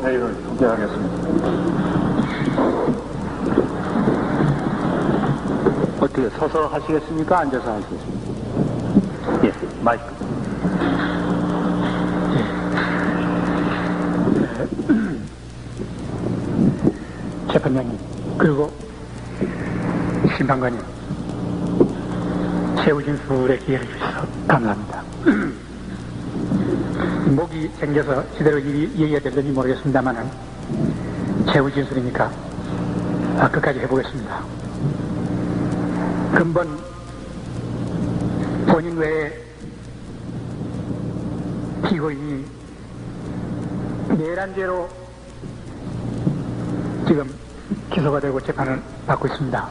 회의를 소개하겠습니다. 어떻게 서서 하시겠습니까? 앉아서 하시겠습니까? 예, 마이크. 재판장님, 그리고 심판관님, 최후 진술에 기회를 주셔서 감사합니다. 목이 생겨서 제대로 얘기가 될는지 모르겠습니다만은 최후 진술이니까 끝까지 해보겠습니다. 근본 본인 외에 피고인이 내란죄로 지금 기소가 되고 재판을 받고 있습니다.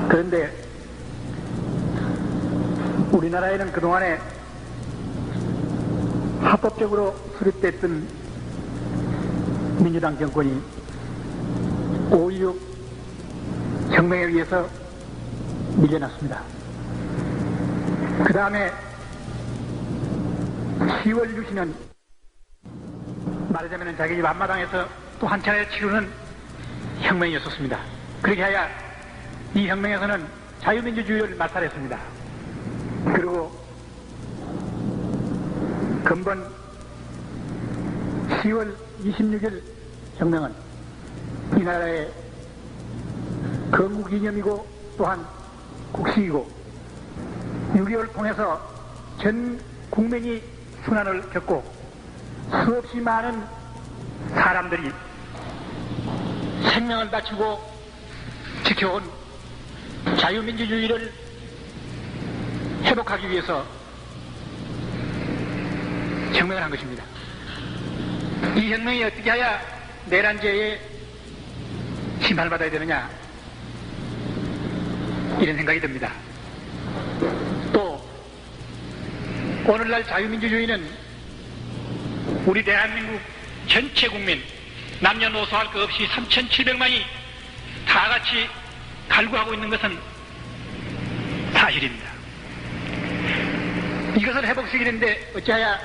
그런데 우리나라에는 그동안에 합법적으로 수립됐던 민주당 정권이 5.16 혁명에 의해서 밀려났습니다. 그 다음에 10월 유신은 말하자면 자기 집 앞마당에서 또 한 차례 치르는 혁명이었었습니다. 그렇게 하여 이 혁명에서는 자유민주주의를 말살했습니다. 그리고 근본 10월 26일 혁명은 이 나라의 건국기념이고 또한 국식이고 6.25를 통해서 전 국민이 순환을 겪고 수없이 많은 사람들이 생명을 바치고 지켜온 자유민주주의를 회복하기 위해서 혁명을 한 것입니다. 이 혁명이 어떻게 해야 내란죄에 심판을 받아야 되느냐, 이런 생각이 듭니다. 또 오늘날 자유민주주의는 우리 대한민국 전체 국민 남녀노소 할 것 없이 3,700만이 다 같이 갈구하고 있는 것은 사실입니다. 이것을 회복시키는데 어찌하여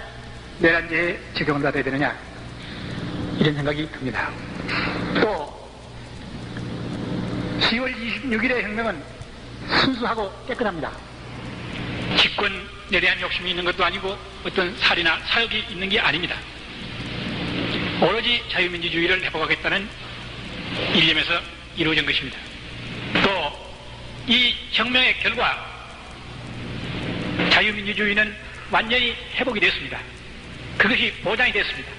내란죄에 적용을 받아야 되느냐, 이런 생각이 듭니다. 또 10월 26일의 혁명은 순수하고 깨끗합니다. 집권에 대한 욕심이 있는 것도 아니고 어떤 살이나 사욕이 있는 게 아닙니다. 오로지 자유민주주의를 회복하겠다는 일념에서 이루어진 것입니다. 또 이 혁명의 결과 자유민주주의는 완전히 회복이 됐습니다. 그것이 보장이 됐습니다.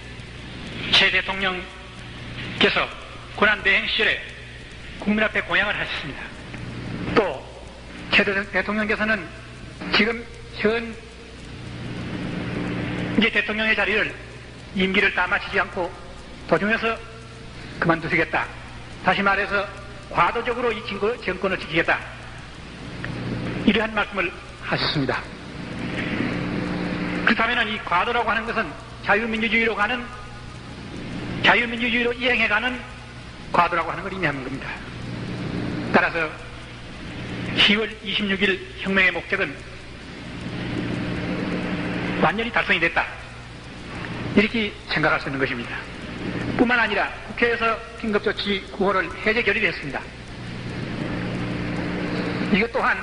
최 대통령께서 고난대행 시절에 국민 앞에 공양을 하셨습니다. 또 최 대통령께서는 지금 현 이제 대통령의 자리를 임기를 다 마치지 않고 도중에서 그만두시겠다. 다시 말해서 과도적으로 이 정권을 지키겠다. 이러한 말씀을 하셨습니다. 그렇다면 이 과도라고 하는 것은 자유민주주의로 이행해가는 과도라고 하는 걸 의미하는 겁니다. 따라서 10월 26일 혁명의 목적은 완전히 달성이 됐다, 이렇게 생각할 수 있는 것입니다. 뿐만 아니라 국회에서 긴급조치 9호를 해제 결의를 했습니다. 이것 또한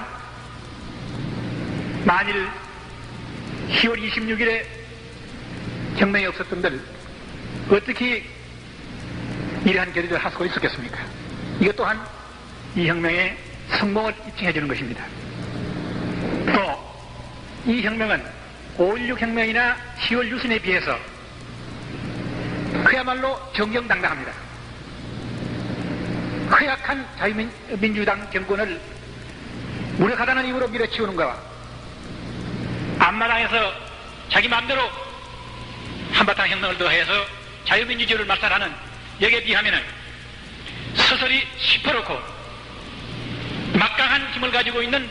만일 10월 26일에 혁명이 없었던들 어떻게 이러한 결의를 할 수가 있었겠습니까? 이것 또한 이 혁명의 성공을 입증해 주는 것입니다. 또 이 혁명은 5.16 혁명이나 10월 유신에 비해서 그야말로 정정당당합니다. 허약한 자유민주당 정권을 무력하다는 이유로 밀어치우는 거와 앞마당에서 자기 마음대로 한바탕 혁명을 더해서 자유민주주의를 말살하는 여기에 비하면 서서히 시퍼렇고 막강한 힘을 가지고 있는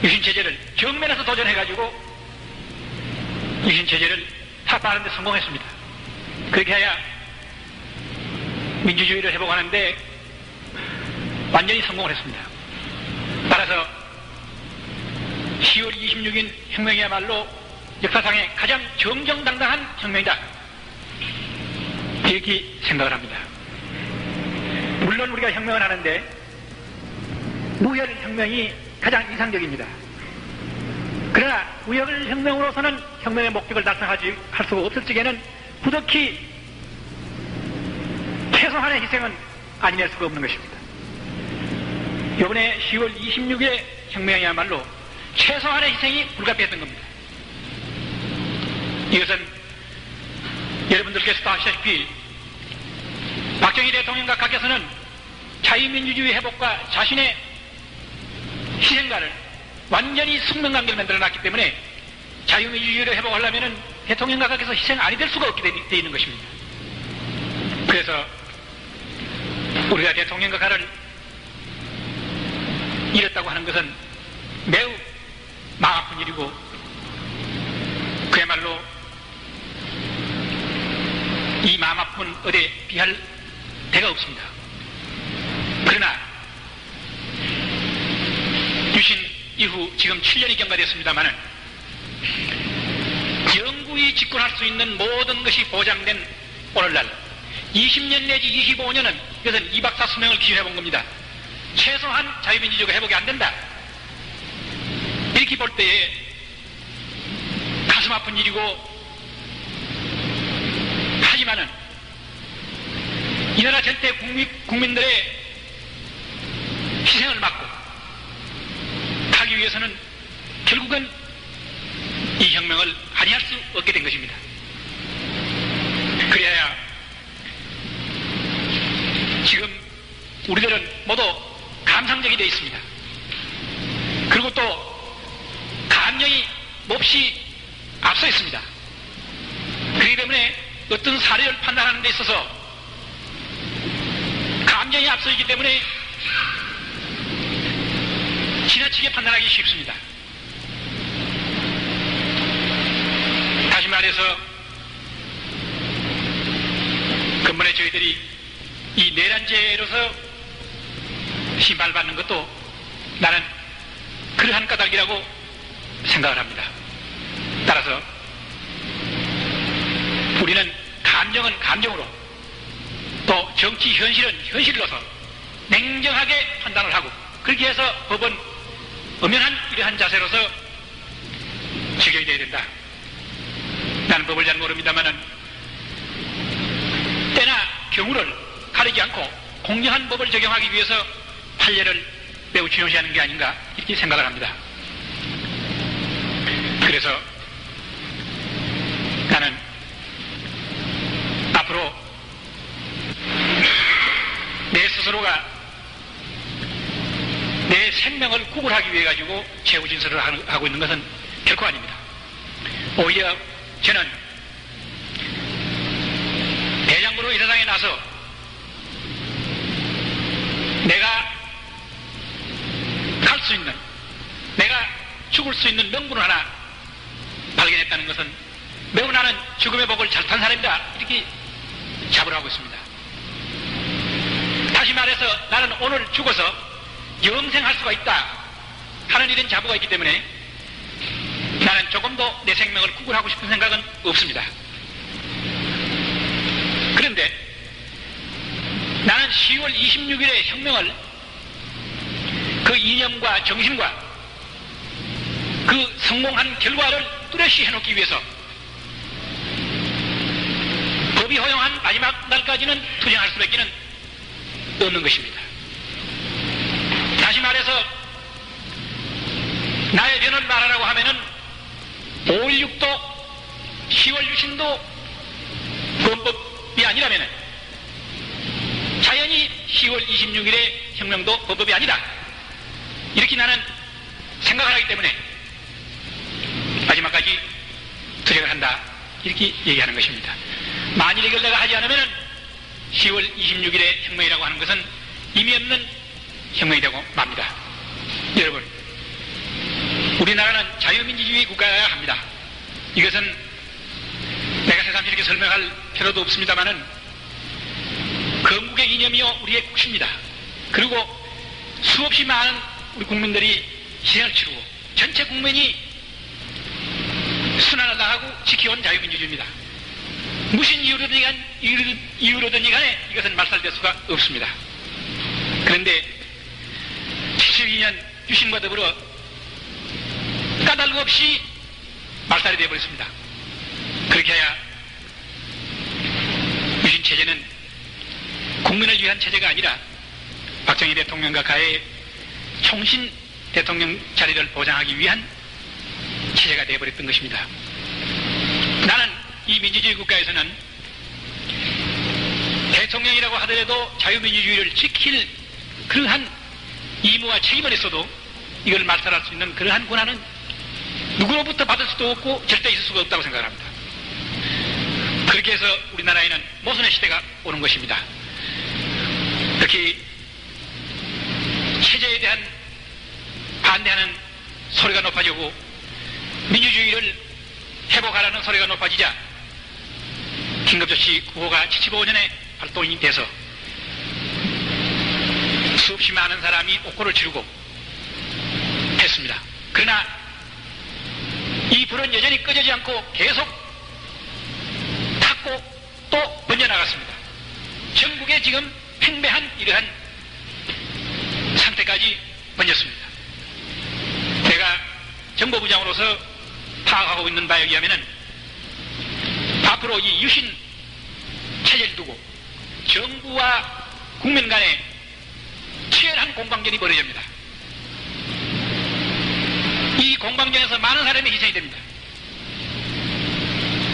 유신체제를 정면에서 도전해가지고 유신체제를 타파하는 데 성공했습니다. 그렇게 해야 민주주의를 회복하는데 완전히 성공을 했습니다. 따라서 10월 26일 혁명이야말로 역사상의 가장 정정당당한 혁명이다, 이렇게 생각을 합니다. 물론 우리가 혁명을 하는데 무혈혁명이 가장 이상적입니다. 그러나 무혈혁명으로서는 혁명의 목적을 할 수가 없을 적에는 부득이 최소한의 희생은 아니낼 수가 없는 것입니다. 이번에 10월 26일의 혁명이야말로 최소한의 희생이 불가피했던 겁니다. 이것은 여러분들께서도 아시다시피 박정희 대통령 각하께서는 자유민주주의 회복과 자신의 희생과를 완전히 숙명관계를 만들어놨기 때문에 자유민주주의를 회복하려면 대통령 각하께서 희생 아니 될 수가 없게 되어 있는 것입니다. 그래서 우리가 대통령 각하를 잃었다고 하는 것은 매우 마음 아픈 일이고 그야말로 이 마음 아픈 어디에 비할 데가 없습니다. 그러나 유신 이후 지금 7년이 경과됐습니다마는 영구히 집권할 수 있는 모든 것이 보장된 오늘날 20년 내지 25년은 이것은 이박사 수명을 기준해 본 겁니다. 최소한 자유민주주의가 회복이 안 된다. 이렇게 볼 때에 가슴 아픈 일이고 하지만은 이 나라 전체 국민들의 희생을 막고 하기 위해서는 결국은 이 혁명을 아니할 수 없게 된 것입니다. 그래야 지금 우리들은 모두 감상적이 되어 있습니다. 그리고 또 감정이 몹시 앞서 있습니다. 그렇기 때문에 어떤 사례를 판단하는 데 있어서 감정이 앞서 있기 때문에 지나치게 판단하기 쉽습니다. 다시 말해서 근본에 저희들이 이 내란죄로서 심판받는 것도 나는 그러한 까닭이라고 생각을 합니다. 따라서 우리는 감정은 감정으로 또 정치 현실은 현실로서 냉정하게 판단을 하고 그렇게 해서 법은 엄연한 이러한 자세로서 적용이 되어야 된다. 나는 법을 잘 모릅니다만은 때나 경우를 가리지 않고 공정한 법을 적용하기 위해서 판례를 매우 중요시하는 게 아닌가 이렇게 생각을 합니다. 그래서 나는 앞으로 내 스스로가 내 생명을 구걸하기 위해 가지고 최후 진술을 하고 있는 것은 결코 아닙니다. 오히려 저는 대장부로 이 세상에 나서 내가 갈 수 있는, 내가 죽을 수 있는 명분을 하나 발견했다는 것은 매우 나는 죽음의 복을 잘 탄 사람이다 이렇게 자부를 하고 있습니다. 다시 말해서 나는 오늘 죽어서 영생할 수가 있다 하는 이런 자부가 있기 때문에 나는 조금도 내 생명을 구걸하고 싶은 생각은 없습니다. 그런데 나는 10월 26일의 혁명을 그 이념과 정신과 그 성공한 결과를 뚜렷이 해놓기 위해서 법이 허용한 마지막 날까지는 투쟁할 수밖에 없는 것입니다. 다시 말해서 나의 변을 말하라고 하면은 5.16도 10월 유신도 범법이 아니라면은 자연히 10월 26일의 혁명도 범법이 아니다. 이렇게 나는 생각을 하기 때문에 마지막까지 투쟁을 한다. 이렇게 얘기하는 것입니다. 만일 이걸 내가 하지 않으면은 10월 26일의 혁명이라고 하는 것은 의미 없는 혁명이 되고 맙니다. 여러분, 우리나라는 자유민주주의 국가여야 합니다. 이것은 내가 새삼 이렇게 설명할 필요도 없습니다만은 건국의 이념이요 우리의 국시입니다. 그리고 수없이 많은 우리 국민들이 희생을 치르고 전체 국민이 순환을 당하고 지켜온 자유민주주의입니다. 무슨 이유로든지 간에 이것은 말살될 수가 없습니다. 그런데 72년 유신과 더불어 까닭 없이 말살이 되어버렸습니다. 그렇게 해야 유신 체제는 국민을 위한 체제가 아니라 박정희 대통령과 가의 총신 대통령 자리를 보장하기 위한 체제가 되어버렸던 것입니다. 나는 이 민주주의 국가에서는 대통령이라고 하더라도 자유민주주의를 지킬 그러한义務와 책임을 했어도 이걸 말살할 수 있는 그러한 권한은 누구로부터 받을 수도 없고 절대 있을 수가 없다고 생각합니다. 그렇게 해서 우리나라에는 모순의 시대가 오는 것입니다. 특히 체제에 대한 반대하는 소리가 높아지고 민주주의를 회복하라는 소리가 높아지자 긴급조치 9호가 75년에 발동이 돼서 수없이 많은 사람이 옥고를 치르고 했습니다. 그러나 이 불은 여전히 꺼지지 않고 계속 탔고 또 번져나갔습니다. 전국에 지금 팽배한 이러한 상태까지 번졌습니다. 제가 정보부장으로서 파악하고 있는 바에 의하면 앞으로 이 유신 체제를 두고 정부와 국민 간에 치열한 공방전이 벌어집니다. 이 공방전에서 많은 사람이 희생이 됩니다.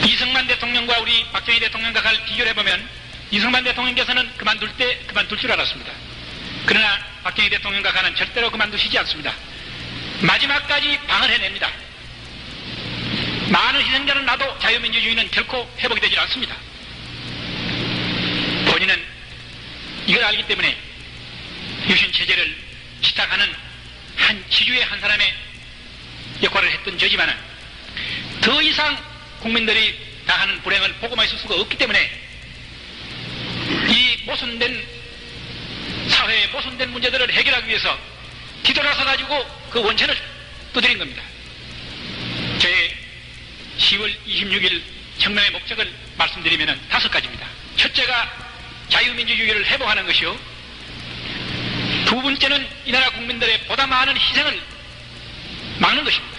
이승만 대통령과 우리 박정희 대통령과 비교를 해보면 이승만 대통령께서는 그만둘 때 그만둘 줄 알았습니다. 그러나 박정희 대통령과 가는 절대로 그만두시지 않습니다. 마지막까지 방을 해냅니다. 많은 희생자는 나도 자유민주주의는 결코 회복이 되질 않습니다. 본인은 이걸 알기 때문에 유신체제를 지탁하는 한 지주의 한 사람의 역할을 했던 저지만은 더 이상 국민들이 당하는 불행을 보고만 있을 수가 없기 때문에 이 모순된 사회의 모순된 문제들을 해결하기 위해서 뒤돌아서 가지고 그 원천을 두드린 겁니다. 제 10월 26일 혁명의 목적을 말씀드리면 5가지입니다. 첫째가 자유민주주의를 회복하는 것이요. 두 번째는 이 나라 국민들의 보다 많은 희생을 막는 것입니다.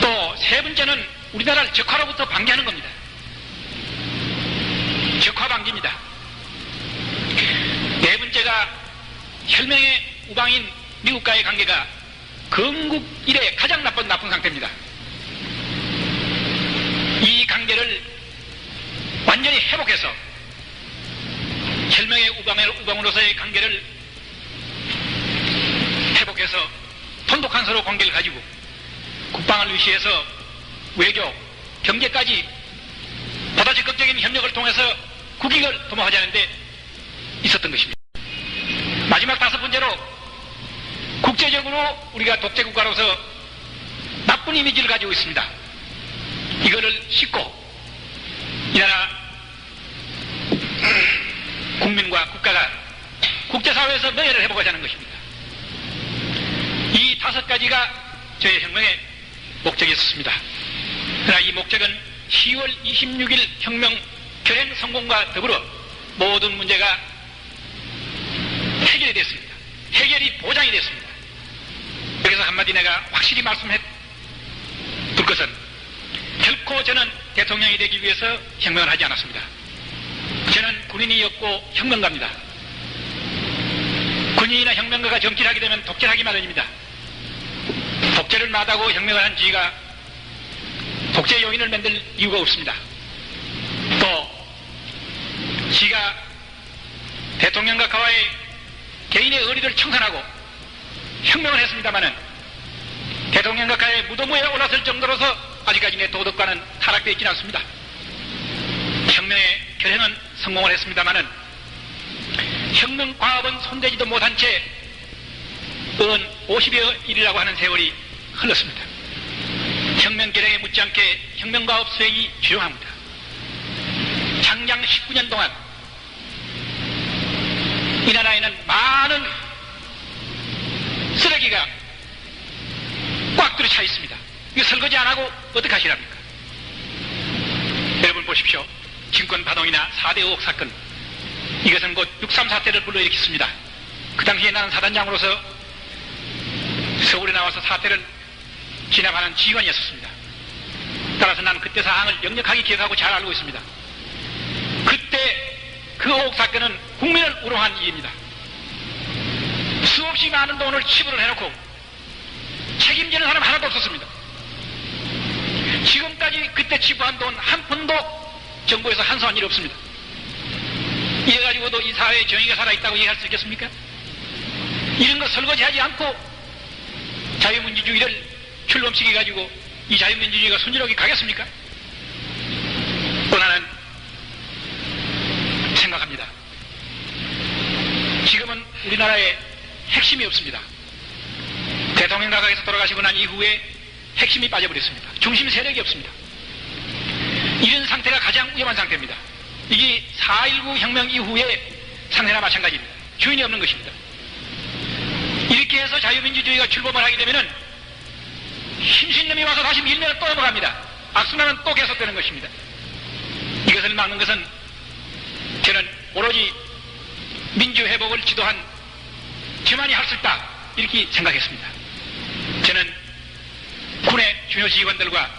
또 세 번째는 우리나라를 적화로부터 방지하는 겁니다. 적화 방지입니다. 네 번째가 혈맹의 우방인 미국과의 관계가 건국 이래 가장 나쁜 상태입니다. 이 관계를 완전히 회복해서 혈맹의 우방으로서의 관계를 회복해서 돈독한 서로 관계를 가지고 국방을 위시해서 외교, 경제까지 보다 적극적인 협력을 통해서 국익을 도모하자는데 있었던 것입니다. 마지막 5번째로 국제적으로 우리가 독재국가로서 나쁜 이미지를 가지고 있습니다. 이거를 씻고 이 나라 국민과 국가가 국제사회에서 명예를 회복하자는 것입니다. 이 5가지가 저의 혁명의 목적이었습니다. 그러나 이 목적은 10월 26일 혁명 결행 성공과 더불어 모든 문제가 해결이 됐습니다. 해결이 보장이 됐습니다. 여기서 한마디 내가 확실히 말씀해 둘 것은 결코 저는 대통령이 되기 위해서 혁명을 하지 않았습니다. 저는 군인이었고 혁명가입니다. 군인이나 혁명가가 정치를 하게 되면 독재하기 마련입니다. 독재를 마다하고 혁명을 한 지가 독재 요인을 만들 이유가 없습니다. 또 지가 대통령과 가와의 개인의 의리를 청산하고 혁명을 했습니다마는 대통령과 가의 무덤 위에 올랐을 정도로서 아직까지 내 도덕과는 타락되어 있지는 않습니다. 혁명의 결행은 성공을 했습니다마는 혁명 과업은 손대지도 못한 채 50여 일이라고 하는 세월이 흘렀습니다. 혁명 결행에 못지않게 혁명 과업 수행이 주요합니다. 장장 19년 동안 이 나라에는 많은 쓰레기가 꽉 들어차 있습니다. 이거 설거지 안 하고 어떻게 하시랍니까? 여러분 보십시오. 증권 파동이나 4대 의혹 사건, 이것은 곧 6.3 사태를 불러일으켰습니다. 그 당시에 나는 사단장으로서 서울에 나와서 사태를 진압하는 지휘관이었습니다. 따라서 나는 그때 사항을 역력하게 기억하고 잘 알고 있습니다. 그때 그 의혹 사건은 국민을 우롱한 일입니다. 수없이 많은 돈을 치부를 해놓고 책임지는 사람 하나도 없었습니다. 지금까지 그때 치부한 돈 한 푼도 정부에서 한수한 일이 없습니다. 이래가지고도 이 사회에 정의가 살아있다고 얘기할 수 있겠습니까? 이런 거 설거지하지 않고 자유민주주의를 출범시켜가지고 이 자유민주주의가 순조롭게 가겠습니까? 또 나는 생각합니다. 지금은 우리나라에 핵심이 없습니다. 대통령 각각에서 돌아가시고 난 이후에 핵심이 빠져버렸습니다. 중심 세력이 없습니다. 이런 상태가 가장 위험한 상태입니다. 이게 4.19 혁명 이후의 상태나 마찬가지입니다. 주인이 없는 것입니다. 이렇게 해서 자유민주주의가 출범을 하게 되면은 힘신 놈이 와서 다시 밀면 또 넘어갑니다. 악순환은 또 계속되는 것입니다. 이것을 막는 것은 저는 오로지 민주회복을 지도한 저만이 할 수 있다, 이렇게 생각했습니다. 저는 군의 중요 지휘관들과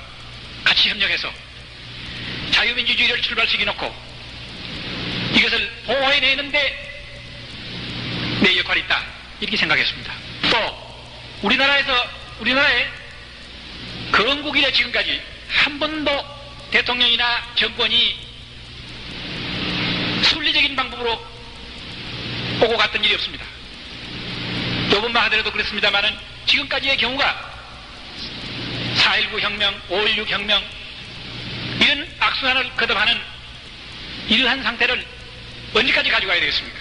같이 협력해서 자유민주주의를 출발시켜놓고 이것을 보호해내는데 내 역할이 있다, 이렇게 생각했습니다. 또 우리나라의 건국 이래 지금까지 한 번도 대통령이나 정권이 순리적인 방법으로 오고 갔던 일이 없습니다. 요번만 하더라도 그렇습니다만은 지금까지의 경우가 4.19 혁명, 5.16 혁명, 이런 악순환을 거듭하는 이러한 상태를 언제까지 가져가야 되겠습니까?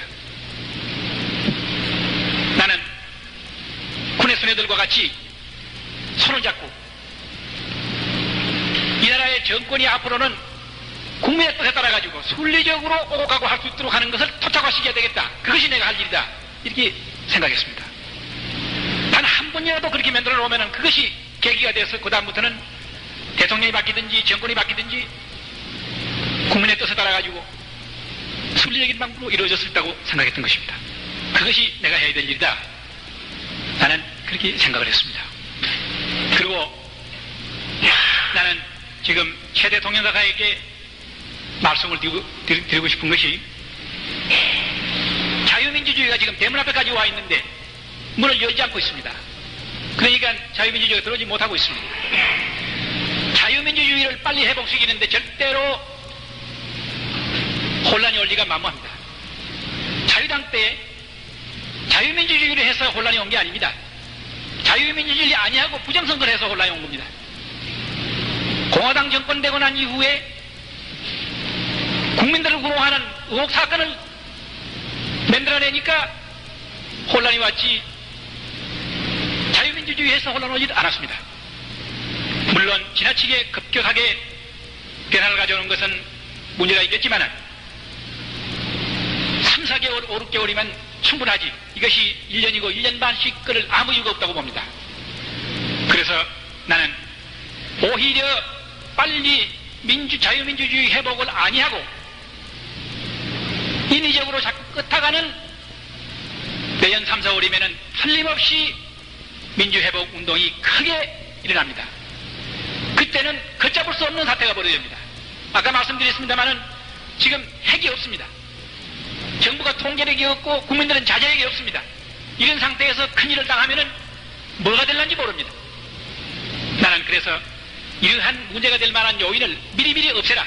나는 군의 수뇌들과 같이 손을 잡고 이 나라의 정권이 앞으로는 국민의 뜻에 따라가지고 순리적으로 오고 가고 할 수 있도록 하는 것을 토착화시켜야 되겠다. 그것이 내가 할 일이다, 이렇게 생각했습니다. 단 한 번이라도 그렇게 만들어 놓으면 그것이 계기가 되어서 그 다음부터는 대통령이 바뀌든지 정권이 바뀌든지 국민의 뜻에 따라가지고 순리적인 방법으로 이루어졌을 다고 생각했던 것입니다. 그것이 내가 해야 될 일이다, 나는 그렇게 생각을 했습니다. 그리고 나는 지금 최 대통령에게 말씀을 드리고 싶은 것이, 자유민주주의가 지금 대문 앞에까지 와 있는데 문을 열지 않고 있습니다. 그러니까 자유민주주의가 들어오지 못하고 있습니다. 자유민주주의를 빨리 회복시키는데 절대로 혼란이 올 리가 만무합니다. 자유당 때 자유민주주의를 해서 혼란이 온 게 아닙니다. 자유민주주의 아니하고 부정선거를 해서 혼란이 온 겁니다. 공화당 정권 되고 난 이후에 국민들을 구호하는 의혹 사건을 만들어내니까 혼란이 왔지, 자유민주주의에서 혼란 오지 않았습니다. 물론 지나치게 급격하게 변화를 가져오는 것은 문제가 있겠지만 3, 4개월, 5, 6개월이면 충분하지, 이것이 1년이고 1년 반씩 끌을 아무 이유가 없다고 봅니다. 그래서 나는 오히려 빨리 자유민주주의 회복을 아니하고 인위적으로 자꾸 끄타가는 내년 3, 4월이면 틀림없이 민주회복 운동이 크게 일어납니다. 그때는 걷잡을 수 없는 사태가 벌어집니다. 아까 말씀드렸습니다마는 지금 핵이 없습니다. 정부가 통제력이 없고 국민들은 자제력이 없습니다. 이런 상태에서 큰일을 당하면은 뭐가 될는지 모릅니다. 나는 그래서 이러한 문제가 될 만한 요인을 미리미리 없애라,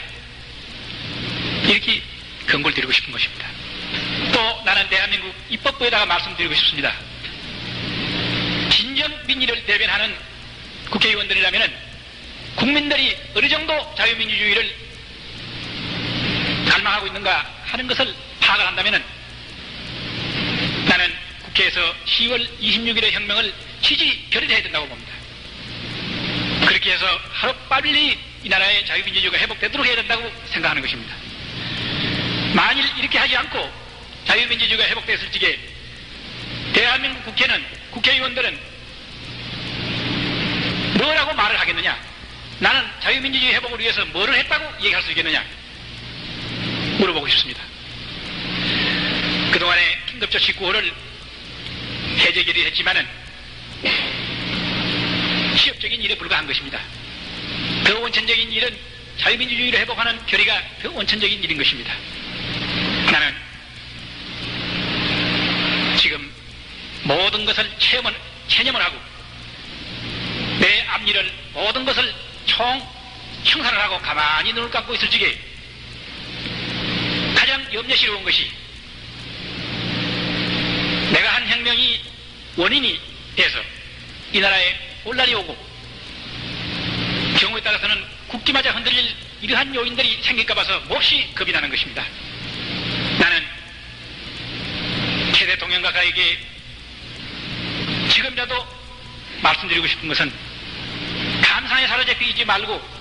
이렇게 경고를 드리고 싶은 것입니다. 또 나는 대한민국 입법부에다가 말씀드리고 싶습니다. 진정 민의를 대변하는 국회의원들이라면 국민들이 어느 정도 자유민주주의를 갈망하고 있는가 하는 것을 파악을 한다면 나는 국회에서 10월 26일의 혁명을 지지 결의해야 된다고 봅니다. 그렇게 해서 하루빨리 이 나라의 자유민주주의가 회복되도록 해야 된다고 생각하는 것입니다. 만일 이렇게 하지 않고 자유민주주의가 회복됐을 적에 대한민국 국회는, 국회의원들은 뭐라고 말을 하겠느냐? 나는 자유민주주의 회복을 위해서 뭐를 했다고 얘기할 수 있겠느냐 물어보고 싶습니다. 그동안에 긴급조 19호를 해제 결의했지만은 시협적인 일에 불과한 것입니다. 더 원천적인 일은 자유민주주의를 회복하는 결의가 더 원천적인 일인 것입니다. 나는 지금 모든 것을 체념을 하고 내 앞일을 모든 것을 형사를 하고 가만히 눈을 감고 있을 적에 가장 염려스러운 것이 내가 한 혁명이 원인이 돼서 이 나라에 혼란이 오고 경우에 따라서는 국기마저 흔들릴 이러한 요인들이 생길까 봐서 몹시 겁이 나는 것입니다. 나는 최대 동행가가에게 지금이라도 말씀드리고 싶은 것은 감상에 사로잡히지 말고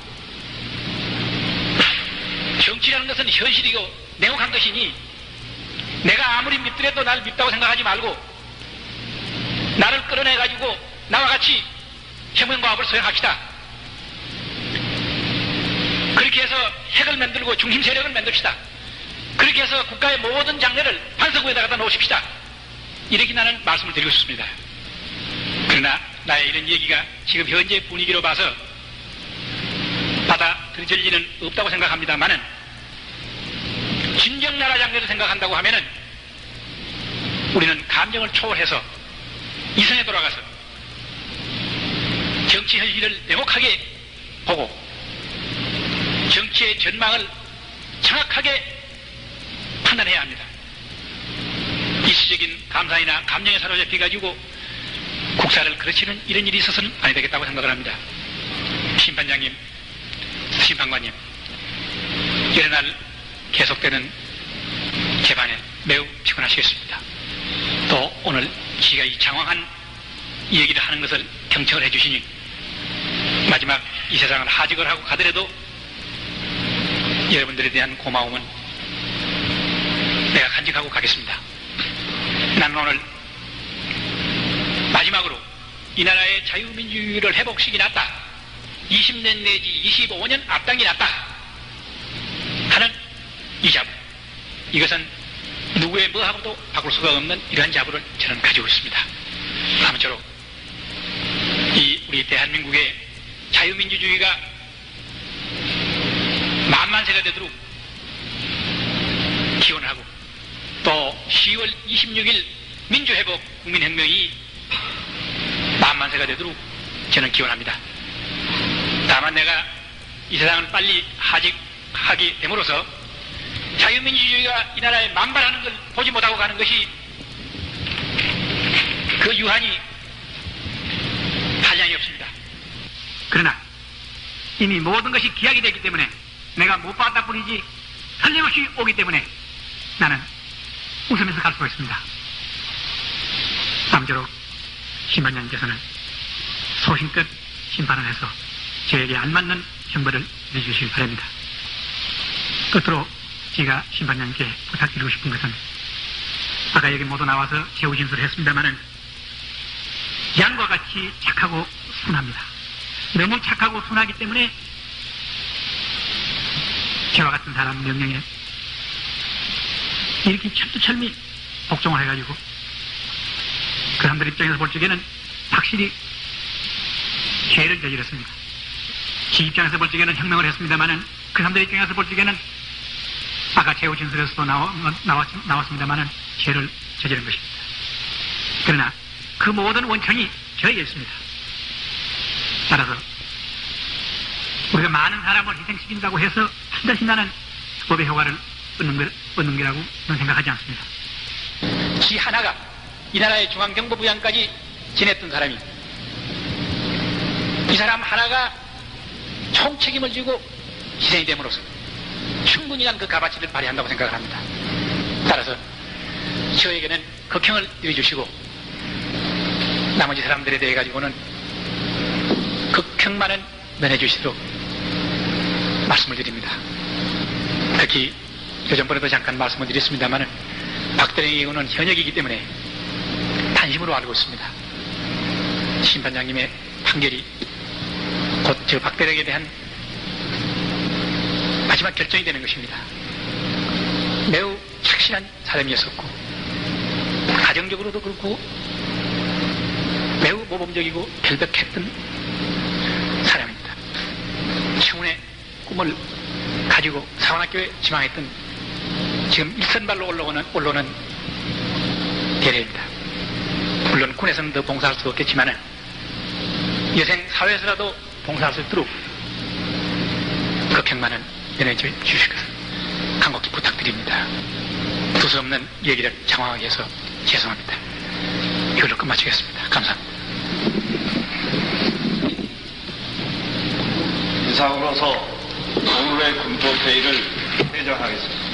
정치라는 것은 현실이고 냉혹한 것이니 내가 아무리 밉더라도 나를 밉다고 생각하지 말고 나를 끌어내가지고 나와 같이 혁명과업을 수행합시다. 그렇게 해서 핵을 만들고 중심 세력을 만듭시다. 그렇게 해서 국가의 모든 장래를 반석 위에다 갖다 놓으십시다. 이렇게 나는 말씀을 드리고 싶습니다. 그러나 나의 이런 얘기가 지금 현재 분위기로 봐서 받아들여질 일은 없다고 생각합니다만은 진정 나라 장래를 생각한다고 하면은 우리는 감정을 초월해서 이성에 돌아가서 정치 현실을 냉혹하게 보고 정치의 전망을 정확하게 판단해야 합니다. 일시적인 감상이나 감정에 사로잡혀가지고 국사를 그르치는 이런 일이 있어서는 아니 되겠다고 생각을 합니다. 심판장님, 심판관님, 여러 날 계속되는 재판에 매우 피곤하시겠습니다. 또 오늘 지가 이 장황한 이 얘기를 하는 것을 경청을 해주시니 마지막 이 세상을 하직을 하고 가더라도 여러분들에 대한 고마움은 내가 간직하고 가겠습니다. 나는 오늘 마지막으로 이 나라의 자유민주주의를 회복시기 낫다. 20년 내지 25년 앞당기 낫다. 하는 이 자부. 이것은 누구의 뭐하고도 바꿀 수가 없는 이러한 자부를 저는 가지고 있습니다. 아무쪼록 이 우리 대한민국의 자유민주주의가 만만세가 되도록 기원하고 또 10월 26일 민주회복 국민혁명이 만만세가 되도록 저는 기원합니다. 다만 내가 이 세상을 빨리 하직하게 됨으로써 자유민주주의가 이 나라에 만발하는 걸 보지 못하고 가는 것이 그 유한이 한량이 없습니다. 그러나 이미 모든 것이 기약이 됐기 때문에 내가 못 봤다 뿐이지 틀림없이 오기 때문에 나는 웃으면서 갈 수가 있습니다. 아무쪼록 심판장님께서는 소신껏 심판을 해서 저에게 알맞는 형벌을 내주시길 바랍니다. 끝으로 제가 심판장님께 부탁드리고 싶은 것은 아까 여기 모두 나와서 제우 진술을 했습니다마는 양과 같이 착하고 순합니다. 너무 착하고 순하기 때문에 저와 같은 사람 명령에 이렇게 철두철미 복종을 해가지고 그 사람들 입장에서 볼 적에는 확실히 죄를 저질렀습니다. 지 입장에서 볼 적에는 혁명을 했습니다마는 그 사람들 입장에서 볼 적에는 아까 제우 진술에서도 나왔습니다마는 죄를 저지른 것입니다. 그러나 그 모든 원천이 저에게 있습니다. 따라서 우리가 많은 사람을 희생시킨다고 해서 반드시 나는 법의 효과를 얻는 거라고 저는 생각하지 않습니다. 지 하나가 이 나라의 중앙정보부장까지 지냈던 사람이 이 사람 하나가 총책임을 지고 희생이 됨으로써 충분히 난 그 값어치를 발휘한다고 생각을 합니다. 따라서 저에게는 극형을 내려주시고 나머지 사람들에 대해 가지고는 극형만은 면해주시도록 말씀을 드립니다. 특히 요전번에도 잠깐 말씀을 드렸습니다마는 박대령의 경우는 현역이기 때문에 단심으로 알고 있습니다. 심판장님의 판결이 곧 저 박대령에 대한 마지막 결정이 되는 것입니다. 매우 착실한 사람이었었고 가정적으로도 그렇고 매우 모범적이고 결백했던 사람입니다. 청운의 꿈을 가지고 사관학교에 지망했던 지금 일선발로 올라오는 대례입니다. 물론 군에서는 더 봉사할 수 없겠지만 여생 사회에서라도 봉사할 수 있도록 극행만은 연해해 주실 것을 간곡히 부탁드립니다. 두서없는 얘기를 장황하게 해서 죄송합니다. 이걸로 끝마치겠습니다. 감사합니다. 이상으로서 오늘의 군법회의를 회장하겠습니다.